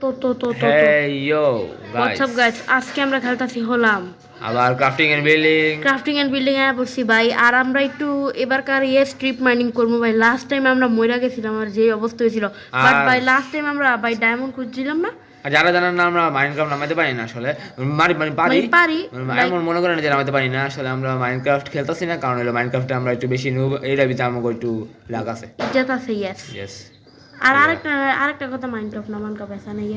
Hey yo হোয়াটস guys, up guys, আজকে আমরা খেলতাছি হলাম আবার ক্রাফটিং এন্ড বিল্ডিং এ পড়ছি ভাই। আর আমরা একটু এবারকার স্ট্রিপ মাইনিং করবো ভাই। লাস্ট টাইম আমরা মইরা গেছিলাম, আর যে অবস্থা হয়েছিল। বাট আর ভাই লাস্ট টাইম আমরা ভাই ডায়মন্ড খুঁজছিলাম না। যারা জানেন না আমরা মাইনক্রাফট নামাতে পারি না আসলে পারি পারি এমন মনে করেন যে নামাতে পারি না আসলে আমরা মাইনক্রাফট খেলতেছি না কারণ হলো মাইনক্রাফটে আমরা একটু বেশি নুব এইটা ভিতরে আমাকে একটু লাগ আছে। ইজ্জত আছে, ইয়েস। ইয়েস আর আরেকটা কথা, মাইনক্রাফট নামান কা পয়সা নেই,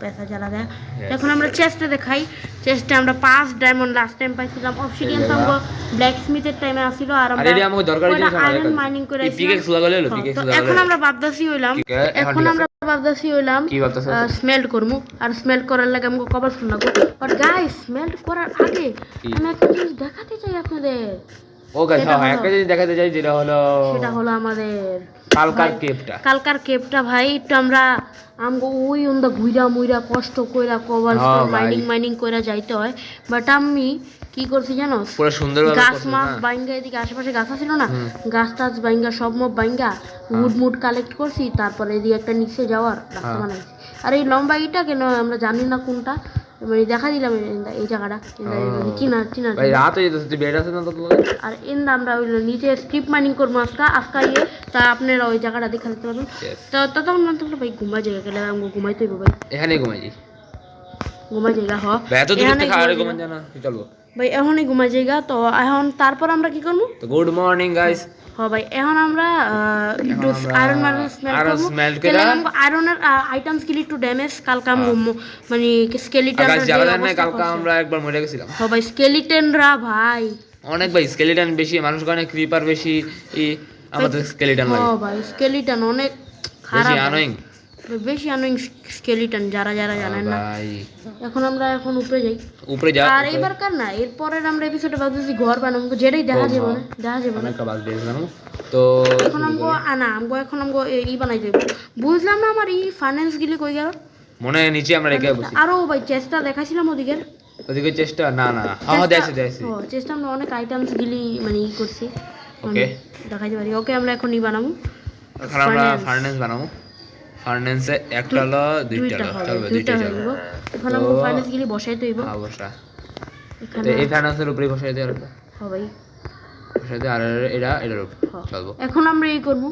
পয়সা জ্বালা দেয়। এখন আমরা চেস্টে দেখাই। চেস্টে আমরা 5 ডায়মন্ড লাস্ট টাইম পাইছিলাম। অবসিডিয়ান তো আমরা ব্ল্যাক স্মিথের টাইমে আসিল। আর আমরা এটা আমাকে দরকারি জিনিস আয়রন মাইনিং করে পিকেক্স লাগালে হলো পিকেক্স লাগালে। এখন আমরা ভাবতাছি হইলাম কি ভাবতাছ? স্মেল্ট করমু। আর স্মেল্ট করার লাগে আমাকে কভার শুন লাগবে। বাট গাইস, স্মেল্ট করার আগে আমি একটা জিনিস দেখাতে চাই আপনাদের। ও গাইস, হ্যাঁ একটা জিনিস দেখাতে চাই, সেটা হলো আমাদের কালকার কেপটা ভাই। একটু আমরা আমগো ওই ওন্দা ঘুইরা মুইরা কষ্ট কইরা কভার মাইনিং কইরা যাইতে হয়। বাট আমি কি করছি জানো, পুরো সুন্দর গাছ মাছ বাইঙ্গা, এদিকে আশেপাশে গাছ ছিল না, গাছ টাছ বাইঙ্গা সব মব বাইঙ্গা উড কালেক্ট করছি। তারপরে এদিকে একটা নিচে যাওয়ার রাস্তা বানাইছি। আর এই লম্বা ইটা কেন আমরা জানি না কোনটা, মানে দেখা দিলাম এই জায়গাটা চিনা ভাই রাত হয়ে যেতেছে, বেড আছে না তো? আর এন্ড আমরা ওই নিচে স্ট্রিপ মাইনিং করবো আজকা ইয়ে। তা আপনারা ওই জায়গাটা দেখে দিতে পারবেন। তো ততক্ষণ মনে থাকলে ভাই ঘুমা জায়গা গেলে আমাকে ঘুমাইতে হইব ভাই। এখানে ঘুমাই জায়গা এত দূর থেকে আর ঘুমান জানা চলবো ভাই, এখনই ঘুমাই জায়গা। তো এখন তারপর আমরা কি করবো? তো গুড মর্নিং গাইস। ভাই এখন আমরা একটু আয়রন স্মেল্ট করব। আয়রনের আইটেমস গুলি একটু ড্যামেজ কালকে আমরা মানে স্কেলিটন কালকে আমরা একবার মরে গেছিলাম। ভাই স্কেলিটনরা ভাই অনেক, ভাই স্কেলিটন বেশি, মানুষ কারণে ক্রিপার বেশি, আমাদের স্কেলিটন ভাই স্কেলিটন অনেক খারাপ, বেশি অ্যানোয়িং স্কেলিটন যারা জানেন না। এখন আমরা উপরে যাই। আর এবারকার না, এরপরের আমরা এপিসোডে ভাবতেছি ঘর বানাবো, যেটাই দেখা যাবে না তো এখন আমগো ই বানাই দেব। বুঝলাম না আমার ফাইন্যান্স গিলি কই গেল, মনে হয় নিচে আমরা রেখে বসি। আরো ভাই চেষ্টা দেখাইছিলাম ওদিকে চেষ্টা না দেখছি চেষ্টা আমরা অনেক আইটেমস গিলি মানে করছি। ওকে দেখাইতে পারি। ওকে আমরা এখন বানাবো, এখন আমরা ফাইন্যান্স বানাবো। ফাইন্যান্সে একটা হলো দুইটা চলবে, দুইটা চলবে। এখন আমরা ফাইন্যান্স গিলি বসাইতে হইব। অবশ্যই এখানে এই ফাইন্যান্সের উপরে বসাই দেওয়ার কথা। হ্যাঁ ভাই বসাই দে। আর এটার উপরে চলবো। এখন আমরা এই করব।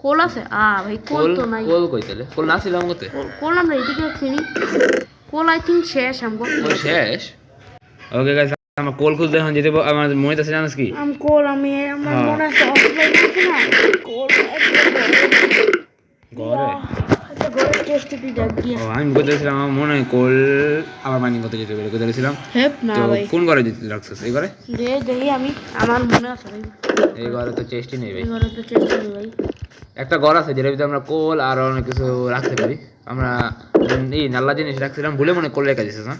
কোল আছে? ভাই কোল তো নাই। কোল কইতেলে কোল না ছিল আমগতে। কোল আমরা এদিকে চিনি। কোল আই থিংক শেষ আমগো। কোল শেষ। ওকে গাইস, আমরা কোল খুঁজতে এখন যেতে আমার মনে আছে, জানিস কি? আমার মনে আছে অফলাইন আছে না কোল আমি বলতেছিলাম আমার মনে হয় কোল আবার মাইনিং করতে যেতে পারে বলতেছিলাম। কোন ঘরে যেতে রাখছিস? এই ঘরে দেখি আমি, আমার মনে আছে ভাই। এই ঘরে তো চেষ্টি নেই ভাই। ভাই একটা ঘর আছে যেটার ভিতরে আমরা কোল আর অনেক কিছু রাখতে পারি। আমরা এই নাল্লা জিনিস রাখছিলাম ভুলে, মনে কোল রেখে দিছিস না?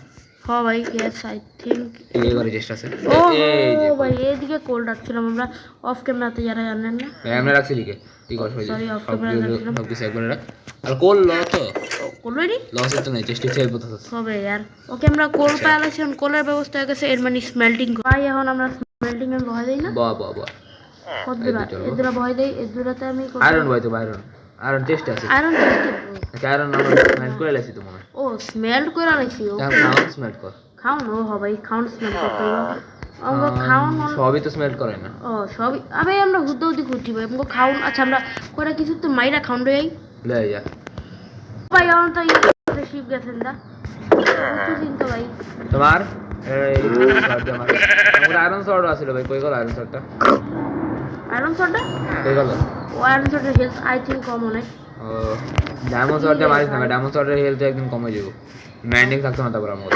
হ্যাঁ ভাই, ইয়েস আই থিংক এই ঘরে চেষ্টা আছে। ও ভাই এইদিকে কোল রাখছিলাম আমরা অফ ক্যামেরাতে, যারা জানেন না ভাই আমরা রাখছি দিকে এই ঘর সব কিছু একবারে রাখ। আর কোল লস তো নাই, চেষ্টা সেল করতে হবে यार। ওকে আমরা কোল পাইলাছি, কোলের ব্যবস্থা হয়ে গেছে। এর মানে স্মেল্টিং ভাই, এখন আমরা স্মেল্টিং এ বহাই দেই না? বাহ এদুরা বহাই দেই। এদুরাতে আমি আয়রন বহাই তো, আয়রন টেস্ট আছে। আয়রন আমরা স্মেল্ট করে লাইছি তো মনে। ও স্মেল্ট করে লাইছি। ও স্মেল্ট কর খাওন। ও ভাই খাওন স্মেল্ট করতে আমরা খাওন সবই তো স্মেল্ট করে না। ও সবই আবে আমরা হুদ্দি খুঁজি ভাই আমগো খাওন। আচ্ছা আমরা করে কিছু তো মাইরা খাওন রে লই যা ভাই। এখন তো শিপ গেছেন দা কিছু চিন্তা ভাই তোমার এই আমার আয়রন সর্ট আছিল ভাই। কই গেল আয়রন সর্টটা? কই গেল? ও আয়রন সর্টের হেলথ আই থিংক কম অনেক। ও ডায়মন্ড সর্টটা মারিস না, ডায়মন্ড সর্টের হেলথ একদম কমে যাবে। মেন্ডিং থাকতো না তারপর আমার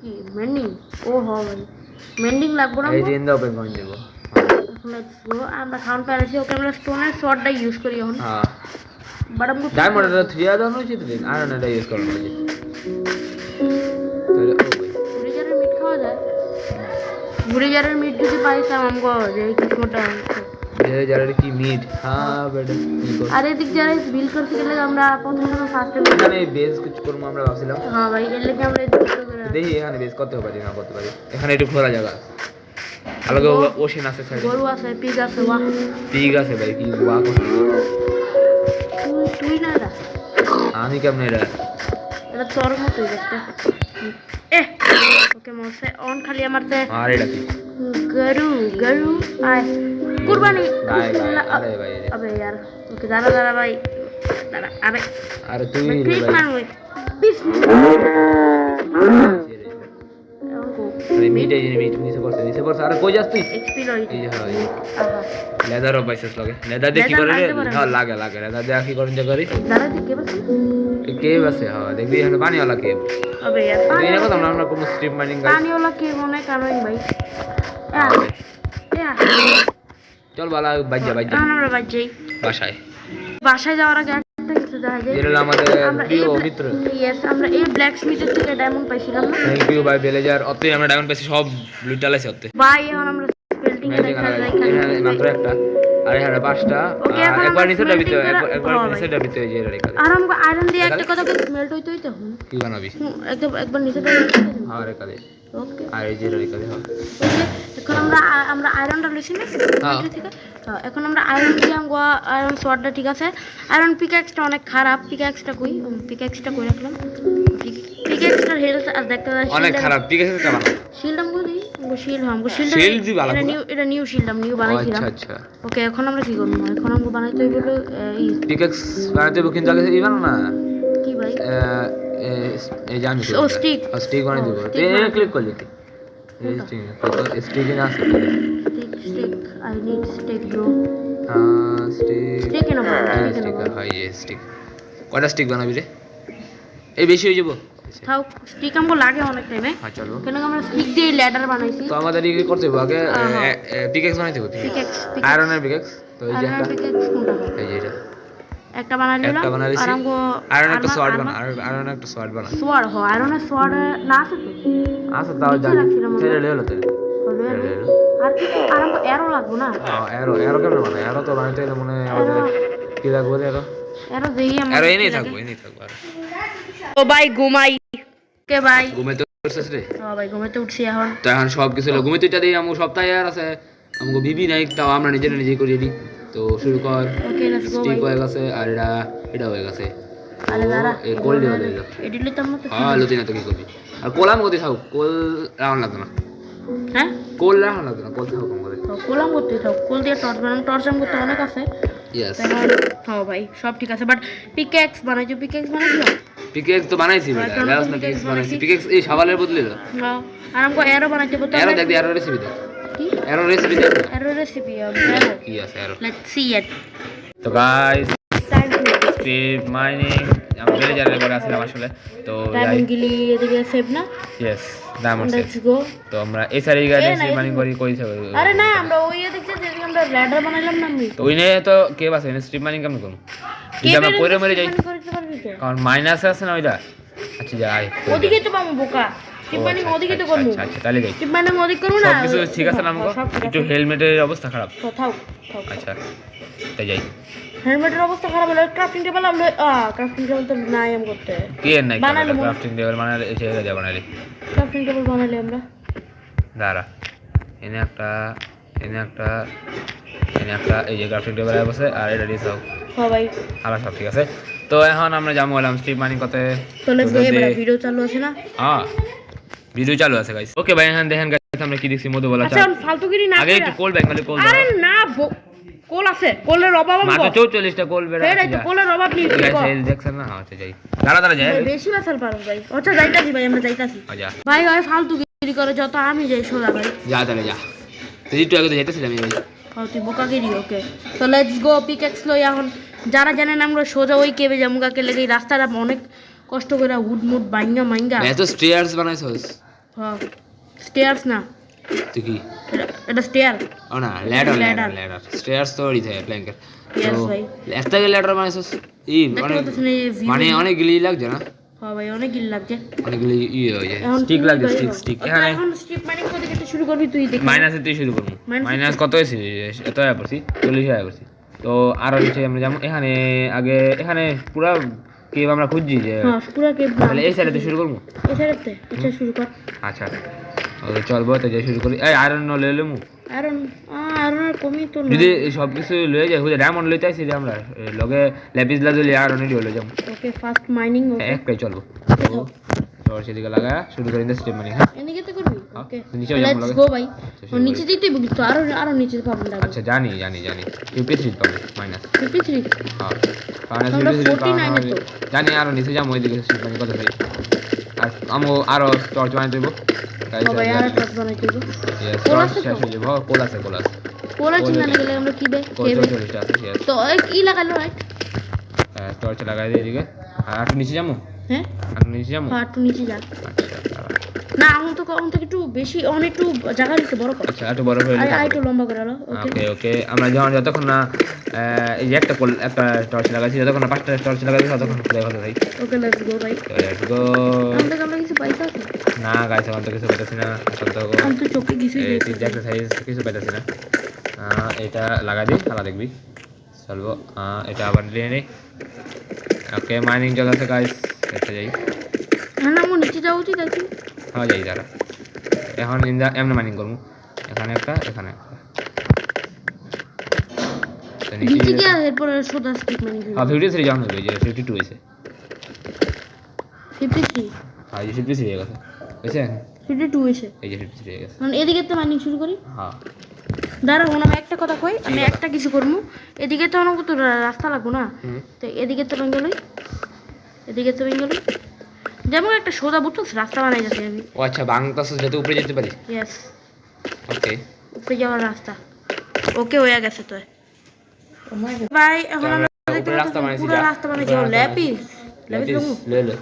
কি মেন্ডিং? ও ভাই মেন্ডিং লাগবে না। এই দিন দাও ওপেন করে দেব। Let's go. আমরা কাউন্ট পাইছি। ওকে আমরা স্টোনের শটটা ইউজ করি এখন। হ্যাঁ বাট আমগো ডায়মন্ডটা 3 দাও নয় চিত দিন আয়রন এটা ইউজ করব না। তাহলে ও ভাই গুরিজারের মিট খাওয়া যায়। গুরিজারের মিট যদি পাইতাম আমগো যে কিসমটা যারা কি মিট। হ্যাঁ বেটা কি কর। আরে দিক যারা বিল করতে গেলে আমরা প্রথমে ফার্স্টে এখানে বেস কিছু করব আমরা ভাবছিলাম। হ্যাঁ ভাই এর লাগি আমরা এদিকে করে দেখি এখানে বেস করতে পারি না করতে পারি। এখানে একটু খোলা জায়গা আছে, আলাদা ওশেন আছে, সাইডে গরু আছে, পিগ আছে। বাহ পিগ আছে ভাই, কি বাহ তুই না দা আমি কেমন এটা এটা তোর মতোই দেখতে ওকে মরছে অন খালি আমার তে আর এটা কি গরু গরু আয় কুরবানি ভাই ভাই আরে ভাই अबे यार ओके दादा भाई दादा अबे আরে তুই রে क्लिक ভাই मार ओए আরে মিট এই মিট নিচে পড়ছে আরে কই যাস তুই एक्सपी लई এই যে হয় आहा লেদার অফ বাইসেস লাগে লেদার দিয়ে কি করে রে হ্যাঁ লাগে লেদার দিয়ে কি করেন যে করি दादा दी के बस এই কেভ আছে হ্যাঁ দেখবি এখানে পানিওয়ালা কেভ अबे यार তুই না কথা আমরা কোনো স্ট্রিপ মাইনিং গাইস पानी वाला के होने कानोई भाई यार यार চল বালা বাইজা আমরা বাজেই বাসায় বাসায় যাওয়ার আগে একটা কিছু দেখা যায় যেটা হলো আমাদের আমরা প্রিয় মিত্র ইয়েস আমরা এই ব্ল্যাক স্মিথের থেকে ডায়মন্ড পাইছিলাম না থ্যাংক ইউ ভাই বেলেজার অতই আমরা ডায়মন্ড পেয়েছি সব লুটাল আছে অতে ভাই এখন আমরা স্পেল্টিং ম্যাজিক এখানে মাত্র একটা আর এখানে পাঁচটা Okay, এখন একবার আমরা নিচে ডাবিতে smelting করে- একবার হ্যাঁ, নিচে ডাবিতে যে রেখা আর আমরা আয়রন দিয়ে একটা কথা স্মেল্ট হইতে হইতে কি বানাবি একবার নিচে ডাইরেক্ট হ্যাঁ রেখা দে ওকে আর এই যে রেখা দে হ্যাঁ এখন আমরা আয়রনটা লইছি না হ্যাঁ। ঠিক আছে এখন আমরা আয়রন দিয়ে আমগো আয়রন সোয়ার্ডটা ঠিক আছে আয়রন পিক্যাক্সটা অনেক খারাপ পিক্যাক্সটা কই রাখলাম পিক্যাক্সটার হেলথ আর দেখতে অনেক খারাপ ঠিক আছে এটা বানাও শিল্ড আমগো শিল্ড Shield দি ভালো করে। এটা নিউ শিল্ড বানাইছিলাম আচ্ছা ওকে এখন আমরা কি করব এখন আমগো বানাইতে হইব এই পিকেক্স বানাতে হবে কিন্তু আগে এই বানাও না কি ভাই এই জানি ও, stick। স্টিক বানাই দেব stick এই বানাই ক্লিক করলি এই স্টিক না আছে stick I need stick bro stick stick কেন স্টিক হ্যাঁ এই স্টিক কয়টা স্টিক বানাবি রে এই বেশি হয়ে যাবো থাও স্টিক আমগো লাগে অনেক টাইমে হ্যাঁ চলো কেন আমরা স্টিক দিয়ে ল্যাডার বানাইছি তো আমাদের কি করতে হবে আগে হ্যাঁ। পিকেক্স বানাইতে হবে পিক্যাক্স আয়রনের পিকেক্স তো এই যে একটা পিক্যাক্স কোনটা এই যে এটা একটা বানাই নিলাম একটা বানাইছি আর আমগো আয়রন একটা সোয়ার্ড বানা আয়রন একটা সোয়ার্ড বানা সোয়ার্ড আয়রনের সোয়ার্ড না আছে তো আচ্ছা তাও নিচে জানি রাখছিলাম আমরা। ছেড়ে লেলো তো হলো আর কি আর আমগো এরো লাগবো না এরো কেমন মানে এরো তো বানাইতে গেলে মনে হয় আমাদের কি লাগবে এরো এরো দেই আমরা এরো এনেই থাকবো আর ও ভাই ঘুমাই কে ভাই ঘুমাইতে উঠছিস রে হ্যাঁ ভাই ঘুমাইতে উঠছি এখন তো এখন সব কিছু হলো ঘুমাইতে এটা দিই আমগো সপ্তাহে আর আছে আমগো বিবি নাই তাও আমরা নিজে করি দিই তো শুরু কর ওকে লেটস গো স্টিক ভাই হয়ে গেছে আর এটা হয়ে গেছে আরে দাঁড়া এই কোল দিয়ে হয়ে গেল এডিট লিতাম না তো হ্যাঁ লতি না তো কি করবি আর কোলাম গতি থাক কোল রাউন্ড লাগবে না হ্যাঁ কোল রাউন্ড লাগবে না কোল থাক কম করে তো কোলাম করতে থাও কোল দিয়ে টর্চ বানাম টর্চ আম করতে অনেক আছে ইয়েস হ্যাঁ ভাই সব ঠিক আছে বাট পিক্যাক্স বানাইছো পিকেক্স তো বানাইছি বেটা লাস না পিকেক্স বানাইছি পিকেক্স এই সওয়ালের বদলে দাও হ্যাঁ আর আমগো এরো বানাইতে বলতে এরো দেখ এরো রেসিপি দাও কি এরো রেসিপি দাও এরো রেসিপি এরো কি আছে এরো লেটস সি ইট তো গাইস টাইম স্ট্রিপ মাইনিং আমরা বেড়ে যাবে করে আসলাম আসলে তো ডায়মন্ড গিলি এদিকে সেভ না ইয়েস ডায়মন্ড লেটস গো তো আমরা এই সারি গাইস এ না, স্ট্রিপ মাইনিং করি কইছে আরে না আমরা ওই দেখতে যে আমরা ল্যাডার বানাইলাম না আমি তো ওইনে তো কে বাসে স্ট্রিপ মাইনিং কেমন করব যদি আমরা কইরে মরে যাই করতে পারবি তো কারণ মাইনাস আছে না ওইটা আচ্ছা যাই ওদিকে তো পাবো বোকা টিপানি ওদিকে তো করব আচ্ছা তাহলে যাই টিপানি ওদিকে করব না সব কিছু ঠিক আছে না আমাকে সব ঠিক একটু আছে। হেলমেটের অবস্থা খারাপ থাও আচ্ছা তাই যাই হেলমেটের অবস্থা খারাপ হলে ক্রাফটিং টেবিল আমরা ক্রাফটিং টেবিল তো নাই আম করতে কি এর নাই বানাইলো মনে- ক্রাফটিং টেবিল বানালে এই জায়গা যা বানালি ক্রাফটিং টেবিল বানাইলে আমরা দাঁড়া এনে একটা এই যে ক্রাফটিং টেবিল আছে আর এটা দিয়ে সব হ্যাঁ ভাই আলা সব ঠিক আছে তো এখন আমরা যাবো হলাম স্ট্রিপ মাইনিং করতে তো লেটস গো এবারে ভিডিও চালু আছে না হ্যাঁ ভিডিও চালু আছে গাইস ওকে ভাই এখন দেখেন গাইস আমরা কি দেখছি মধু বলা আচ্ছা ফালতুগিরি না আগে কইরা। একটু কোল ব্যাংক মানে কোল আরে না কোল আছে কোলের অভাব মাত্র আমগো 44টা কোল বের এই তো কোলের অভাব নেই দেখছেন না আচ্ছা যাই দাঁড়া যাই বেশি বাসাল পারো ভাই আচ্ছা যাইতাছি ভাই আমরা যাইতাছি আচ্ছা ভাই ভাই ফালতুগিরি করে যত আমি যাই সোজা ভাই যা তাহলে যা তুই একটু আগে তো যেতেছিলাম আমি ভাই তুই বোকাগিরি ওকে তো লেটস গো পিকেক্স লই এখন যারা জানেন আমরা সোজা ওই কেবে যাবো কাকে লেগে এই রাস্তাটা অনেক কষ্ট করে হুডমুড মাইঙ্গা এত স্টেয়ার্স বানাইছস হ্যাঁ স্টেয়ার্স না তুই কি এটা স্টেয়ার ও না ল্যাডার Ladder. স্টেয়ার্স তো ওই থাকে প্ল্যাঙ্কের Yes, ভাই। একটা ল্যাডার বানাইছস এই দেখতে অনেক পাচ্ছেন এই view? মানে অনেক গিলি লাগছে না হ্যাঁ ভাই অনেক গিল লাগছে অনেকগুলি ইয়ে হয়ে যায় এখন স্টিক তুই লাগে ভাই, স্টিক আচ্ছা, এখানে এখন স্ট্রিপ মাইনিং করতে করতে শুরু করবি তুই দেখ মাইনাসে তুই শুরু করবো Minus মাইনাস কত হয়েছে এত আয়া পড়ছি 40 আয়া পড়ছি তো আরো নিচে আমরা যাবো এখানে এখানে পুরা কেভ আমরা খুঁজছি যে হ্যাঁ পুরো কেব তাহলে এই সাইডে শুরু করবো এই সাইডে আচ্ছা শুরু কর আচ্ছা ওকে চলবো তো যে শুরু করি এই আয়রন নলে এলো মু আয়রন আয়রনের কমই তো যদি সব কিছু লয়ে যায় হুদে ডায়মন্ড লইতে আইছি যে আমরা লগে ল্যাপিস লাজুলি আর অনেক লয়ে যাবো ওকে ফার্স্ট মাইনিং ওকে একটাই চলবো তোর সেদিকে লাগা শুরু করে দিন স্টেপ মানি হ্যাঁ এদিকে তো করবি ওকে নিচে যাবো লেটস লগে গো ভাই আচ্ছা, ও নিচে যেতে বুঝি তো আরো নিচে পাবো না আচ্ছা জানি ইউপি3 পাবো মাইনাস 53 হ্যাঁ মাইনাস আমরা ইউপি3 49 এ তো। জানি আরো নিচে যাবো ওইদিকে স্টেপ মানি কত ভাই আর আমো আরো টর্চ বানিয়ে দেবো গাইস ও ভাই আর টপ বানাই দিব কোল টর্চ আছে তো? শেষ হয়ে যাবো কোল আছে কোলা চিন্তা না গেলে আমরা কি বে কোল খেবে 44 আছে yes তো এই কি লাগালো রাইট টর্চ লাগাই দিয়ে এদিকে আর একটু নিচে যাবো হ্যাঁ একটু নিচে যাবো একটু নিচে যা আচ্ছা দাঁড়া। না আমি তো একটু বেশি অনেক একটু জায়গা একটু বড় কর আচ্ছা একটু বড় হয়ে আর একটু লম্বা করে আলো ওকে ওকে ওকে আমরা যতক্ষণ না এই যে একটা টর্চ লাগাইছি যতক্ষণ না 5টা টর্চ লাগাইছি ততক্ষণ প্লে হতে থাকি ওকে লেটস গো ভাই লেটস গো আমরা কিছু পাইতা আছে না গাইস এখন তো কিছু পাইতেছি না এখন তো আমি তো চোখে কিছুই এই দেখছি তিনটা এক্সারসাইজ কিছু পাইতেছি না এটা লাগাই দিই খেলা দেখবি চলবো এটা আবার নিয়ে নেই ওকে মাইনিং চলছে গাইস এটা যাই হ্যাঁ না আমার নিচে যাওয়া উচিত আছে হ্যাঁ যাই দাঁড়া এখন এমনি মাইনিং করবো এখানে একটা এখানে একটা তো নিচে গিয়ে এরপরে সোজা স্টিক মানে 53 যখন হবে যে 52 হয়েছে 53 আর যে 53 হয়ে গেছে বুঝছেন 52 হয়েছে এই যে 53 হয়ে গেছে মানে এদিকে তো মাইনিং শুরু করি হ্যাঁ দাঁড়াও আমি একটা কথা কই আমি একটা কিছু করবো এদিকে তো আমাকে তো রাস্তা লাগবো না তো এদিকে তো বেঙ্গলই যেমন একটা সোজা বুঝছো রাস্তা বানাই যাচ্ছে আমি ও আচ্ছা বাংলাদেশ যাতে উপরে যেতে পারি ইয়েস ওকে উপরে যাওয়ার রাস্তা ওকে হয়ে গেছে তো ভাই এখন আমরা উপরে রাস্তা বানাইছি পুরো রাস্তা বানাইছি ল্যাপিস লে লে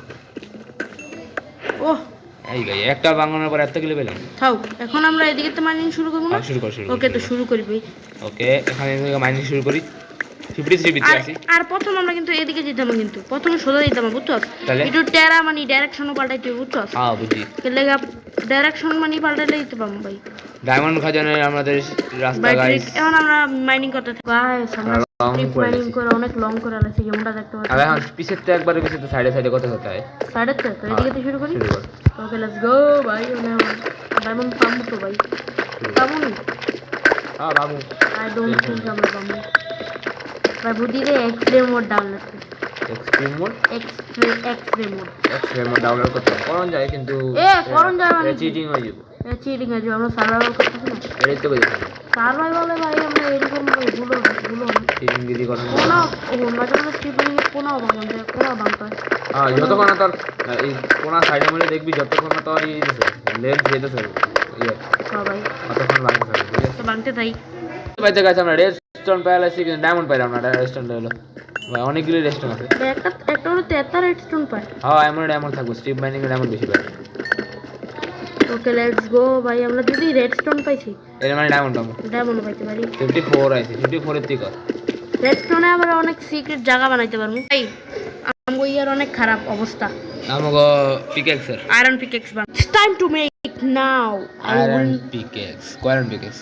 ও এই ভাই একটা বাঙানোর পর এত কিলো পেলাম থাও এখন আমরা এদিকে তো মাইনিং শুরু করবো না শুরু কর ওকে তো শুরু করি ভাই ওকে এখানে মাইনিং শুরু করি 53 ভিতরে আছি আর প্রথম আমরা কিন্তু এদিকে যেতাম কিন্তু প্রথমে সোজা যেতাম বুঝছো তাহলে? একটু টেরা মানে ডাইরেকশনও পাল্টাইতে বুঝছো হ্যাঁ বুঝি লেগা ডাইরেকশন মানে পাল্টাইলে দিতে পারবো ভাই ডায়মন্ড খাজানের আমাদের রাস্তা ভাই গাইস এখন আমরা মাইনিং করতে থাকি গাইস আমরা long স্ট্রিপ করে মাইনিং দিছি। করে অনেক লং করে আলাইছি যেমনটা দেখতে আর পাচ্ছি এখন পিছের তো একবারে পিছের তো সাইডে সাইডে কথা হতে হয় সাইডে তো এদিকে তো শুরু করি শুরু কর ওকে লেটস গো ভাই মানে ডায়মন্ড পাবো তো ভাই পাবো নি হ্যাঁ বাবু আই ডোন্ট থিংক আমরা পাবো ভাই বুদ্ধি রে extreme mode download extreme mode extreme mode extreme mode download করতে করন যায় কিন্তু করন যায় মানে চিটিং হয়ে যাবে চিটিং আছে আমরা সার্ভাইভাল করতেছি না এটাই তো বলি সার্ভাইভালে ভাই আমরা এরকম ভুলো চিটিং দিদি করেন কোনা ও মাঝে মাঝে স্ট্রিপ মাইনিং এ কোনাও ভাঙন যায় কোনাও ভাঙতে হয় হ্যাঁ যতক্ষণ না তোর এই কোনা সাইডে মধ্যে দেখবি যতক্ষণ না তোর এই লেন্স যেতেছে ইয়ে হ্যাঁ ভাই ততক্ষণ ভাঙতে হবে ঠিক আছে তো ভাঙতে তাই বাইতে গেছে আমরা রেস্টুরেন্ট পাইলাছি কিন্তু ডায়মন্ড পাইলাম না রেস্টুরেন্ট হলো ভাই অনেকগুলো রেস্টুরেন্ট আছে একটা হলো 73 রেডস্টোন পায় হ্যাঁ এমন ডায়মন্ড থাকবো স্ট্রিপ মাইনিং এর ডায়মন্ড বেশি পাই ওকে লেটস গো ভাই আমরা যদি রেডস্টোন পাইছি এর মানে ডায়মন্ড পাবো ডায়মন্ড পাইতে পারি 54 আছে 54 এর থেকে রেডস্টোনে আবার অনেক সিক্রেট জায়গা বানাইতে পারবো ভাই আমগো ইয়ার অনেক খারাপ অবস্থা আমাগো পিকেক্সের আয়রন পিকেক্স বান it's time to make now iron pickaxe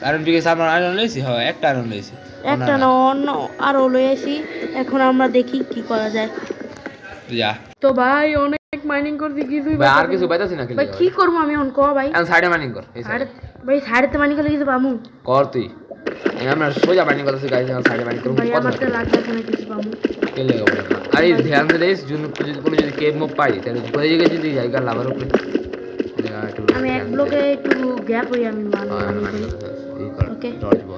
iron pickaxe আমরা আয়রন লইছি হ্যাঁ একটা আয়রন লইছি একটা না অন্য আরো লইছি এখন আমরা দেখি কি করা যায় যা তো ভাই অনেক মাইনিং করছি কিছুই ভাই আর কিছু পাইতাছি না ভাই কি করবো আমি এখন কও ভাই এখন সাইডে মাইনিং কর এই সাড়ে ভাই সাড়ে তো মাইনিং করলে কিছু পামু কর তুই আমরা সোজা মাইনিং করতেছি গাইস সাইডে মাইনিং করব ভাই কত আমার তো লাগতেছে না কিছু পামু কে লাগা বলে না আরে ধ্যান দে দেস যদি কেভ মুভ পাই তাহলে কোথায় জায়গায় যদি জায়গা লাভার উপরে আমি এক ব্লকে একটু গ্যাপ হই আমি ওকে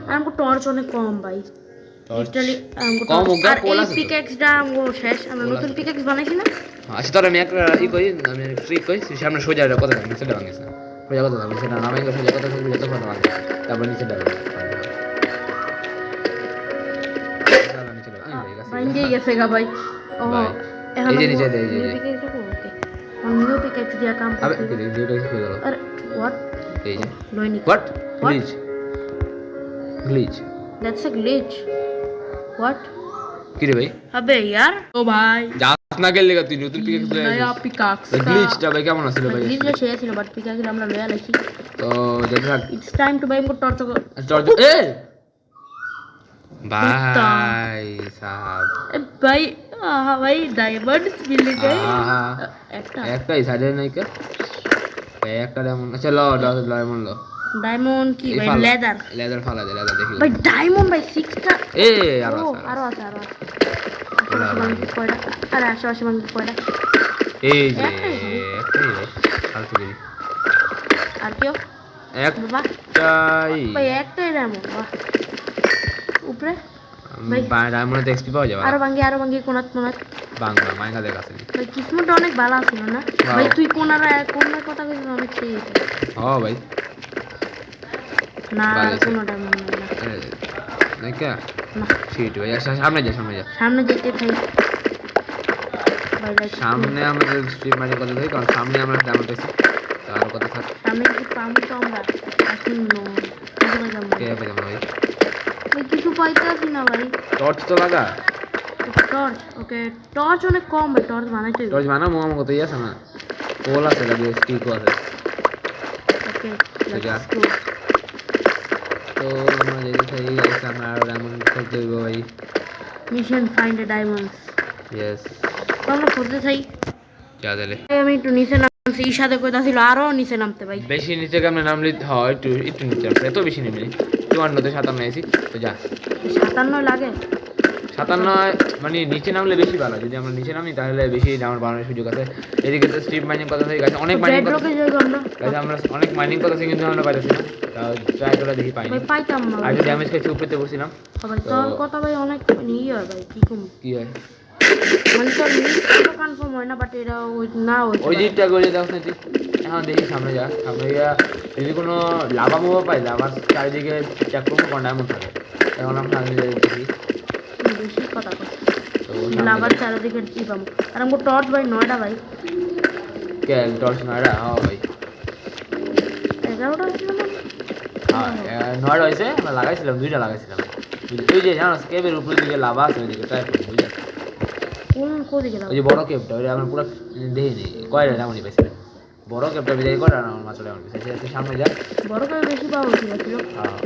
আমাকে টর্চ অনেক কম ভাই লিটারালি কম হোক গা, আর পোল এই আছে তো। পিকেক্সটা আমগো শেষ আমরা নতুন পিকেক্স বানাইছি না আচ্ছা তোর আমি এক কই আমি ট্রিক কই সামনে সোজা কথা নিচে ভাঙিস না সোজা কথা নিচে না নামাই সোজা কথা থাকবে যত কথা ভাঙিস তারপর নিচে ডাল ভাঙ্গে গেছে গা ভাই ও ভাই, এখন এই যে নিচে দে, এই যে। পিকেক্স দেখো ওকে আমি নিউ পিকেক্স দিয়া কাম আবে করতে ভিডিওটা কি হয়ে গেল আরে হোয়াট এই যে লইনি what glitch that's a glitch what কি রে ভাই আবে यार ও ভাই যাস না গেলে তুই নতুন পিকেক্স লয়ে নয়া পিকেক্স গ্লিচটা ভাই কেমন আছিল ভাই গ্লিচটা শেষ ছিল বাট পিকেক্স আমরা লয়া লাইছি তো দেখা it's time to buy more torch জর্জ এ ভাই সাহেব ভাই ভাই ডায়মন্ডস মিলে যায় একটা একটাই সাইডে নাই কে একটা ডায়মন্ড আচ্ছা ল ডায়মন্ড ল ডায়মন্ড কি ভাই লেদার লেদার ফালা দে লেদার দেখি ভাই ডায়মন্ড ভাই 6টা এ আরো ও আছে আরো আছে আশেপাশে ভাঙ্গি কয়টা আরে আশেপাশে ভাঙ্গি কয়টা এই যে একটাই একটাই ভাই ফালতু গিরি আর কেউ বাবা একটাই ভাই একটাই ডায়মন্ড বাহ উপরে ডায়মন্ডে তো এক্সপি পাওয়া যাবে আরো ভাঙ্গি কোনাত বাংলা মাইঙ্গা দেখ আছে ভাই কিসমত অনেক ভালো ছিল না ভাই তুই কোনার কথা কইছিস অনেক সেই হ্যাঁ ভাই না ভালো আছে। কোনো ডায়মন্ড নাই না নাই কে না শিট ভাই সামনে যা সামনে যেতে থাই ভাই দেখ, সামনে আমরা স্ট্রিপ মারি কথা ধরি কারণ সামনে আমরা ডায়মন্ড পেয়েছি তার কথা থাক সামনে কি পাবো তো আমরা এখন নো কে পেলাম ভাই ভাই কিছু পাইতেছি না ভাই টর্চ তো লাগা টর্চ ওকে টর্চ অনেক কম ভাই টর্চ বানাইতে টর্চ বানাবো আমার কতই আছে না পোল আছে লাগিয়ে স্টিকও আছে ওকে ঠিক লেটস আছে। গো তো আমরা যেতে চাই আছে আমরা আরো ডায়মন্ড খুঁজতে হইব ভাই mission find a diamonds yes তো আমরা খুঁজতে চাই যা দিলে আমি একটু নিচে নামছি ইশাতে কইতাছিল আরো নিচে নামতে ভাই বেশি নিচে কেমন নামলি হয় একটু নিচে আসছে এত বেশি নেমে 54 57 এসি তো যা 57 লাগে 57 মানে নিচে নামলে বেশি ভালো যদি আমরা নিচে নামি তাহলে বেশি ডাউন বাড়ানোর সুযোগ আছে এদিকে তো স্ট্রিপ মাইনিং কথা হয়ে গেছে অনেক মাইনিং কথা বেডরকে যাই আমরা গাইস আমরা অনেক মাইনিং করতেছি কিন্তু আমরা পাইতেছি না তাও ট্রাই করে দেখি পাইনি ভাই পাইতাম না আর ড্যামেজ খাইছি উপরে বসছিলাম ভাই তোর কথা ভাই অনেক ইয়ে হয় ভাই কি কম কি হয় মানে তোর কনফার্ম হয় না বাট এটা ওই না ওই জিটটা করে দাও না তুই এখন দেখি সামনে যা যদি কোনো লাভা মুভা পাই লাভার চারিদিকে চেক করবো কোন ডায়মন্ড থাকে এখন আমরা সামনে যাই দেখি বেশি কথা কই তো লাভার চারিদিকে কি পাবো আর আমগো টর্চ ভাই 9টা ভাই কে টর্চ নয়ডা হ্যাঁ ভাই 11টা ছিল না হ্যাঁ নয়ডা হয়েছে আমরা লাগাইছিলাম 2টা লাগাইছিলাম তুই যে জানো কেবের উপরে দিকে লাভা আছে ওইদিকে ট্রাই করবো বুঝলি কোন দিকে ওই যে বড় কেপটা ওই আমরা পুরো দেখিনি কয়টা ডায়মন্ডই পাইছিলাম বড় কেপটা বিদায় করে আর আমার মাত্র ডায়মন্ড পেয়েছে তুই সামনে যা বড় করে বেশি পাওয়া ছিল হ্যাঁ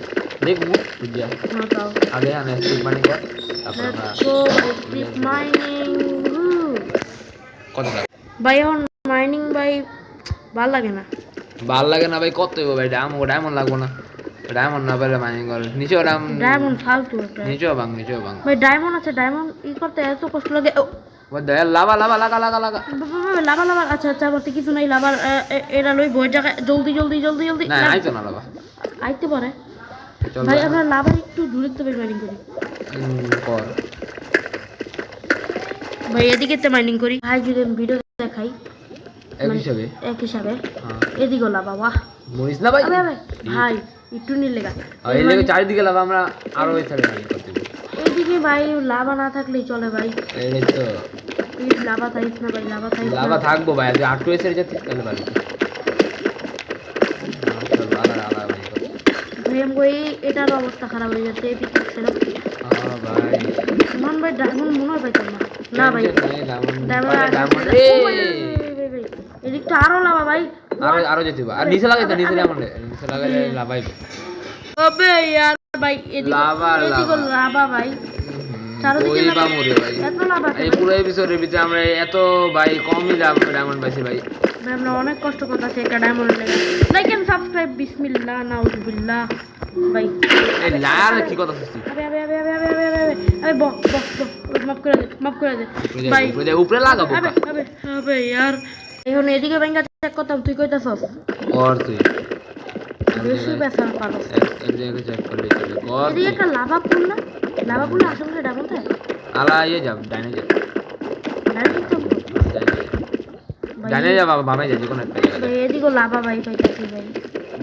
দেখবো বুঝিয়া না তাও আগে আনে স্টিক মানি কর তারপর আমরা লেটস গো স্ট্রিপ মাইনিং কত টাকা ভাই এখন মাইনিং ভাই ভালো লাগে না ভাল লাগে না ভাই কত হইব ভাই ডায়মন্ড লাগবো না ডায়মন্ড না পেলে মাইনিং করে নিচেও ডায়মন্ড ফালতু একটা নিচেও ভাঙ ভাই ডায়মন্ড আছে ডায়মন্ড করতে এত কষ্ট লাগে ও লাভা লাগা লাভা আচ্ছা বলতে কিছু নাই লাভার এরা লই বই জায়গায় জলদি না আইতো না লাভা আইতে পারে চল ভাই আমরা লাভার একটু দূরে তো মাইনিং করি কর ভাই এদিকে তো মাইনিং করি ভাই যদি আমি ভিডিও দেখাই এক হিসাবে হ্যাঁ এদিকে লাভা বাহ মরিস না ভাই ভাই একটু নিলে গা এই লেগে চারিদিকে লাভা আমরা আরো ওই সাইডে মাইনিং করতে দিব এদিকে ভাই লাভা না থাকলেই চলে ভাই এই তো প্লিজ লাভা থাইস না ভাই লাভা থাকবো ভাই আজ আটু এসে যেতে তাহলে ভালো চল আলাদা মাইনিং কর ভাই আমগো এটার অবস্থা খারাপ হয়ে যাচ্ছে এই পিক্সেল হ্যাঁ ভাই মান ভাই ডায়মন্ড মনে হয় পাইতাম না ভাই ডায়মন্ড এদিকটা আরো লাভা ভাই আরো যেতে হবে আর নিচে লাগাইতে নিচে লাগাইলে লাভাইবে আবে यार ভাই এদিকে লাভা লাভা ভাই চারদিকে ওই বা মরে ভাই এত লাভা এই পুরো এপিসোডের ভিতরে আমরা এত ভাই কমই ডায়মন্ড পাইছি ভাই আমরা অনেক কষ্ট করতেছি একটা ডায়মন্ড লেগে লাইক এন্ড সাবস্ক্রাইব বিসমিল্লাহ নাউজুবিল্লাহ ভাই এই লাল কি কথা শুনছিস আবে বক মাফ করে দে ভাই উপরে লাগাবো আবে यार এখন এদিকে ব্যাংকা চেক করতাম তুই কইতাছস কর তুই বেশি বেসার পারো এক জায়গায় চেক করলে চলে কর এদিকে একটা লাভা পুল আশেপাশে ডায়মন্ড থাকে আলা ইয়ে যাব ডাইনে যা ডাইনে যা বাবা বামে যা যে কোনো একটা জায়গা ভাই এদিকে লাভা ভাই পাইতাছি ভাই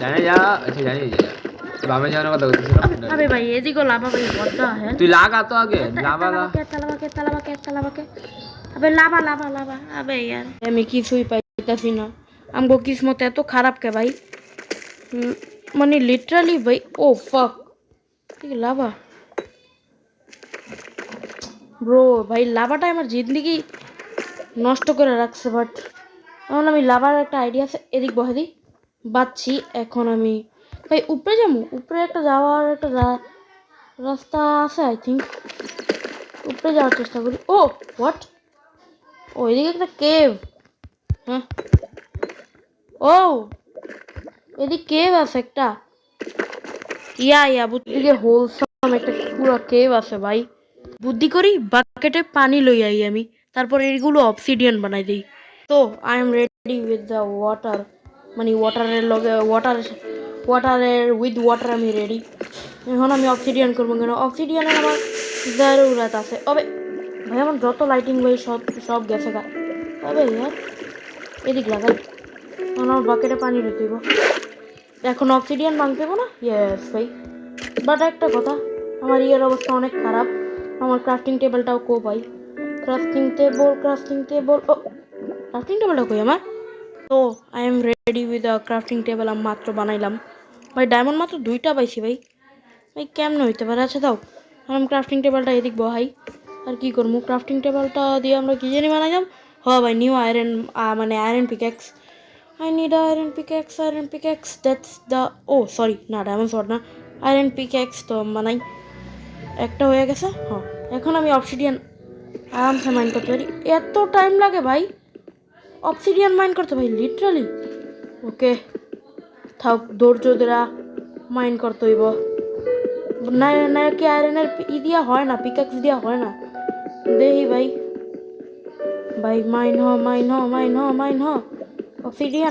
ডাইনে যা আচ্ছা ডাইনে যা বামে যাওয়ার কথা বলছিলাম আবে ভাই এদিকে লাভা ভাই বড়টা হ্যাঁ তুই লাগা তো আগে লাভা তালাবাকে আবে লাভা আবে यार আমি কিছুই পাইতাছি না আমগো কিসমত এত খারাপ কে ভাই মানে লিটারালি ভাই ও ফাক ঠিক লাভা ব্রো ভাই লাভাটা আমার জিন্দেগি নষ্ট করে রাখছে বাট এখন আমি লাভার একটা আইডিয়া আছে এদিক বহাদি বাচ্ছি এখন আমি ভাই উপরে যাবো উপরে একটা যাওয়ার একটা রাস্তা আছে আই থিঙ্ক উপরে যাওয়ার চেষ্টা করি ও হোয়াট ও এদিকে একটা কেভ হ্যাঁ ও এদিকে কেভ আছে একটা ইয়া বুদ্ধিকে হোলসাম একটা পুরো কেভ আছে ভাই। বুদ্ধি করি বাকেটে পানি লই আই আমি, তারপর এগুলো অবসিডিয়ান বানাই দিই। তো I am ready with the water, মানে ওয়াটারের লগে ওয়াটারের উইথ ওয়াটার আমি রেডি। এখন আমি অবসিডিয়ান করবো, কেন অবসিডিয়ানের আমার জরুরত আছে। অবে ভাই আমার যত লাইটিং ভাই সব সব গেছে গা। তবে ইয়ার এদিক লাগাই, এখন আমার বাকেটে পানি ঢুকিব। এখন অবসিডিয়ান ভাঙতে না? ইয়েস ভাই। বাট একটা কথা, আমার ইয়ের অবস্থা অনেক খারাপ। আমার ক্রাফটিং টেবিলটাও পাই। ক্রাফটিং টেবিল ও ক্রাফটিং টেবিলটা কই আমার? তো I am ready with a crafting table. আমি মাত্র বানাইলাম ভাই, ডায়মন্ড মাত্র 2টা পাইছি ভাই। ভাই কেমন হইতে পারে? আচ্ছা দাও আমি ক্রাফটিং টেবিলটা এদিক বহাই। আর কি করবো ক্রাফটিং টেবিলটা দিয়ে আমরা কি জানি বানাইলাম? হ ভাই নিউ আয়রন, মানে iron pickaxe. I need a iron pickaxe. That's the sorry, না ডায়মন্ড শর্ট না, আয়রন পিক্যাক্স তো বানাই। একটা হয়ে গেছে। হ্যাঁ এখন আমি অবসিডিয়ান আরামসে মাইন করতে পারি। এত টাইম লাগে ভাই অবসিডিয়ান মাইন করতে ভাই, লিটারালি। ওকে থাক, ধৈর্য ধরা মাইন করতে হইব। না না কি আয়রনের দিয়া হয় না, পিক্যাক্স দিয়া হয় না। দেখি ভাই ভাই মাইন হ অবসিডিয়ান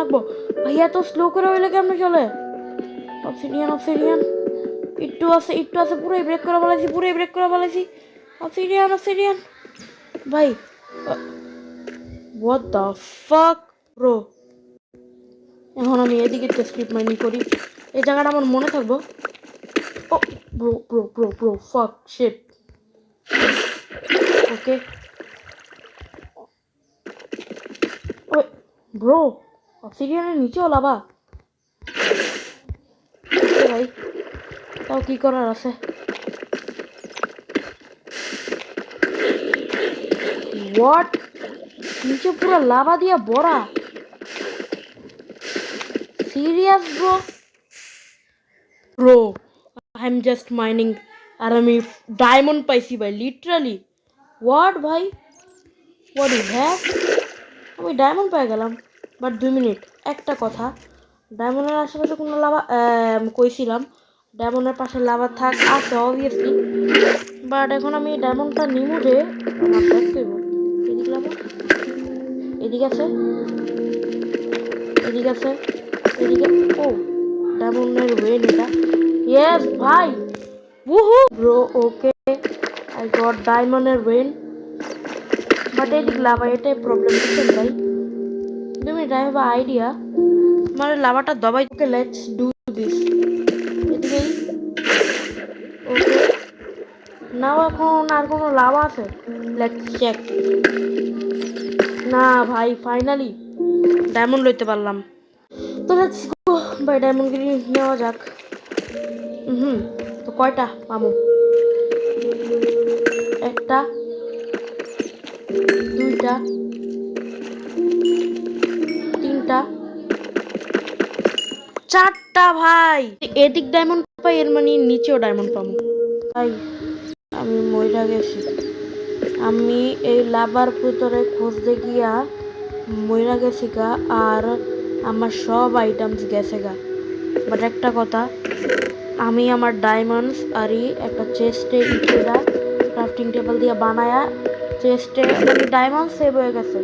লাগবো। ভাইয়া তো স্লো করে হইলে কেমন চলে? অবসিডিয়ান একটু আছে পুরোই ব্রেক করে ফেলাইছি। অবসিডিয়ান ভাই, হোয়াট দ্য ফাক ব্রো। এখন আমি এদিকে স্ট্রিপ মাইনিং করি, এই জায়গাটা আমার মনে থাকবো। ও ব্রো ফাক শিট। ওকে ব্রো, অবসিডিয়ানের নিচেও লাভা। ভাই তাও কি করার আছে? হোয়াট, নিচে পুরো লাভা দিয়া ভরা? Serious bro I am just mining আর আমি ডায়মন্ড পাইছি ভাই, লিটারালি। হোয়াট ভাই, হোয়াট ইজ হ্যাপ? আমি ডায়মন্ড পেয়ে গেলাম। বাট 2 মিনিট, একটা কথা, ডায়মন্ডের আশেপাশে কোনো লাভা কইছিলাম ডায়মন্ডের পাশে লাভা আছে অবভিয়াসলি। বাট এখন আমি ডায়মন্ডটা নিমু যে আমার দেখতে হইব। এদিকে লাভা, এদিকে আছে ও ডায়মন্ডের ওয়েন এটা। ইয়েস ভাই, উহু ব্রো। ওকে আই গট ডায়মন্ডের ওয়েন। বাট এদিক লাভা, এটাই প্রবলেম দিচ্ছেন ভাই। তুমি আই হ্যাভ আইডিয়া, মানে লাভাটা দবাই। Okay let's do this. এদিকেই ওকে নাও। এখন আর কোনো লাভা আছে? Let's check. না ভাই, ফাইনালি ডায়মন্ড লইতে পারলাম। তো লেটস গো ভাই, ডায়মন্ড গিরি নেওয়া যাক। তো কয়টা পামু? একটা, দুইটা, তিনটা, চারটা ভাই। এদিক ডায়মন্ড পাই, এর মানে নিচেও ডায়মন্ড পাবো ভাই। আমি মইরা গেছি, আমি এই লাভার ভিতরে খুঁজতে গিয়া মইরা গেছি গা, আর আমার সব আইটেমস গেছে গা। বাট একটা কথা, আমি আমার ডায়মন্ডস আর একটা চেস্টে ইটেরা ক্রাফটিং টেবিল দিয়ে বানায়া চেস্টে, মানে ডায়মন্ড সেভ হয়ে গেছে,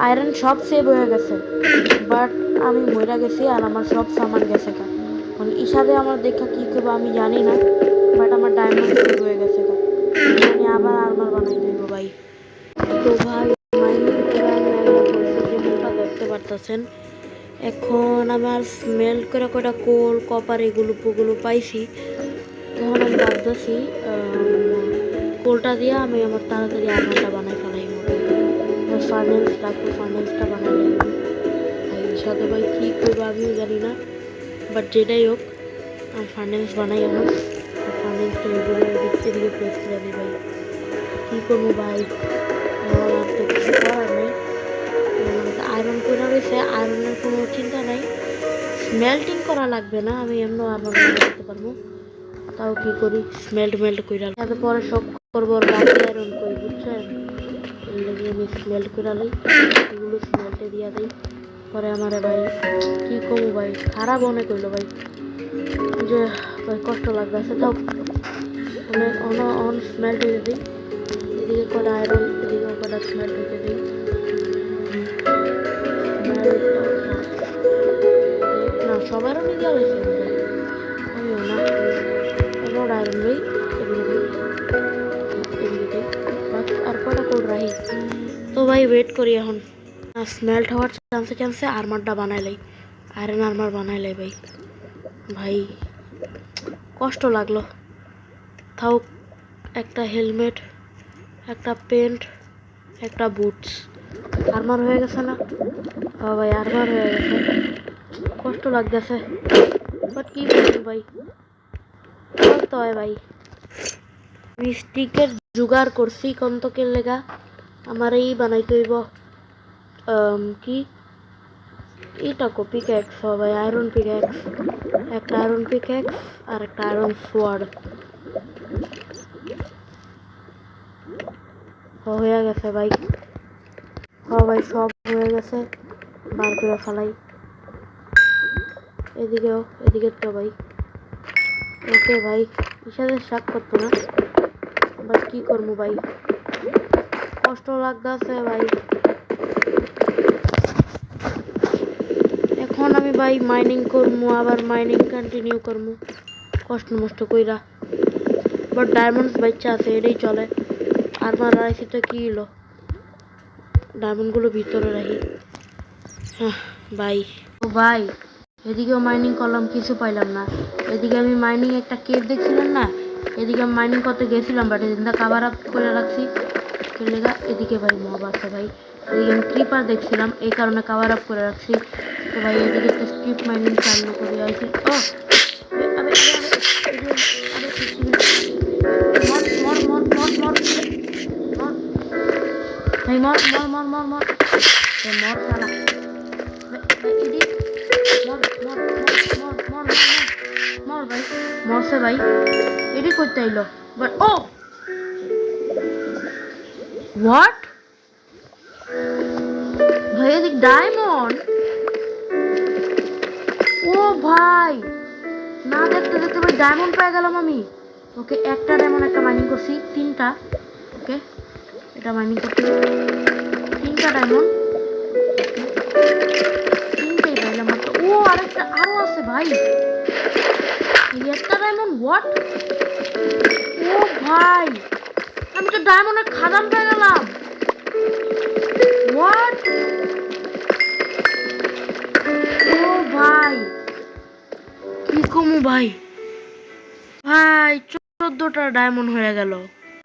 আয়রন সব সেভ হয়ে গেছে। বাট আমি মইরা গেছি আর আমার সব সামান গেছে গা। মানে ইসাদে আমার দেখা কি করবো আমি জানি না। বাট আমার ডায়মন্ড সেভ হয়ে গেছে গা, আমি আবার আর্মার বানাই দেবো ভাই। তো ভাই মাইনিং করে আমি যেমনটা দেখতে পারতেছেন, এখন আমার স্মেল করে কয়টা কোল কপার এগুলো পাইছি। এখন আমি ভাবতেছি কোলটা দিয়ে আমি আমার তাড়াতাড়ি আর্মারটা বানাই ফেলাই। ফার্নেন্স লাগবে, ফার্নেন্সটা বানাই ভাই। সাথে ভাই কী করবো আমিও জানি না। বাট যেটাই হোক আমি ফার্নেন্স বানাই। এখন ফার্নেন্সটা এগুলো এদিকে প্লেস করে দিই ভাই। কী করবো ভাই, আমার আর তো কিছু করার নেই। আয়রন করে রয়েছে, আয়রনের কোনো চিন্তা নাই, স্মেল্টিং করা লাগবে না, আমি এমন আয়রন করতে পারবো। তাও কি করি, স্মেল্ট করে তারপরে পরে সব করবো, বাকি আয়রন করি, বুঝছেন? আমি স্মেল্ট করে নিই, এগুলো স্মেল্টে দিয়ে দিই। পরে আমারে ভাই কি কমু ভাই, খারাপ অনেক হইলো ভাই, যে ভাই কষ্ট লাগতেছে। তাও অনেক অন স্মেল্ট হয়ে দিই, এদিকে কটা আয়রন, এদিকে কটা স্মেল্ট হইতে দিই। না সবারও নিয়ে গেল আমিও না, রড আয়রন ভাই এদিকে দিই, এদিকে দিই, আর কটা কোড রাখি। তো ভাই ওয়েট করি এখন, স্মেল্ট হওয়ার চান্সে চান্সে আর্মারটা বানাইলাই, আয়রন আর্মার বানাইলাই ভাই। ভাই কষ্ট লাগলো, তাও একটা হেলমেট, একটা প্যান্ট, একটা বুটস, আর্মার হয়ে গেছে না? ও ভাই আর্মার হয়ে গেছে, কষ্ট লাগতেছে, বাট কি করবো ভাই, তো হয় ভাই। মিস্টিকের জোগাড় করছি কন্তকের লেগা, আমার এই বানাইতে হইব কি এটা কো পিক্যাক্স, ভাই আয়রন পিক্যাক্স, একটা আয়রন পিক্যাক্স আর একটা আয়রন সোয়ার্ড হয়ে গেছে ভাই। ভাই সব হয়ে গেছে, বার করে ফেলাই, এদিকেও, এদিকে তো ভাই ওকে ভাই, হিসাবে শাক করতো না, বাট কি করবো ভাই, কষ্ট লাগতেছে ভাই। এখন আমি ভাই মাইনিং করবো, আবার মাইনিং কন্টিনিউ করবো কষ্ট মষ্ট কইরা, বাট ডায়মন্ড বাচ্চা আছে এটাই চলে। আর মার রাখি তো কি হলো, ডায়মন্ডগুলো ভিতরে রাখি। হ্যাঁ ভাই, ও ভাই এদিকেও মাইনিং করলাম, কিছু পাইলাম না। এদিকে আমি মাইনিং একটা কেভ দেখছিলাম না, এদিকে আমি মাইনিং করতে গেছিলাম, বাট এদিনটা কাভার আপ করে রাখছি লেগা। এদিকে ভাই মব আছে ভাই, এদিকে আমি ক্রিপার দেখছিলাম, এই কারণে কাভার আপ করে রাখছি। তো ভাই এদিকে তো স্ট্রিপ মাইনিং চালু করে আইছি। ও মর মর মর মর মর ভাই, মর মর মর মর মর মর সালা, মর ভাই, মরছে ভাই, এডি করতে আইলো, বাট ও হোয়াট ভাই, এদিক ডায়মন্ড, ও ভাই না দেখতে দেখতে ভাই ডায়মন্ড পেয়ে গেলাম আমি। ওকে একটা ডায়মন্ড, একটা মাইনিং করছি, তিনটা, ওকে এটা মাইনিং করছি, তিনটা ডায়মন্ড, তিনটেই পাইলাম মাত্র। ও আরেকটা আরো আছে ভাই, একটা ডায়মন্ড, হোয়াট, ও ভাই আমি তো ডায়মন্ডের খাদান পেয়ে গেলাম, হোয়াট, ও ভাই কি কমু ভাই, ভাই 14টা ডায়মন্ড হয়ে গেল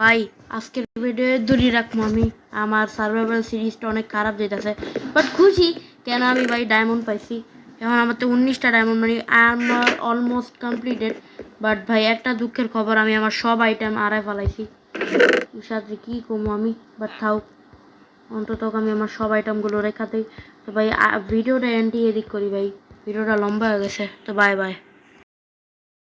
ভাই। আজকের ভিডিও দূরে রাখবো আমি, আমার সার্ভাইভাল সিরিজটা অনেক খারাপ যেতেছে, বাট খুশি কেন আমি ভাই ডায়মন্ড পাইছি। এখন আমার তো 19টা ডায়মন্ড, মানে আমার অলমোস্ট কমপ্লিটেড, বাট ভাই একটা দুঃখের খবর, আমি আমার সব আইটেম আড়াই ফেলাইছি, সাথে কি কমু আমি, বাট থাও অন্তত আমি আমার সব আইটেমগুলো রেখাতেই। তো ভাই ভিডিওটা এন্ড এদিক করি ভাই, ভিডিওটা লম্বা হয়ে গেছে, তো বাই বাই।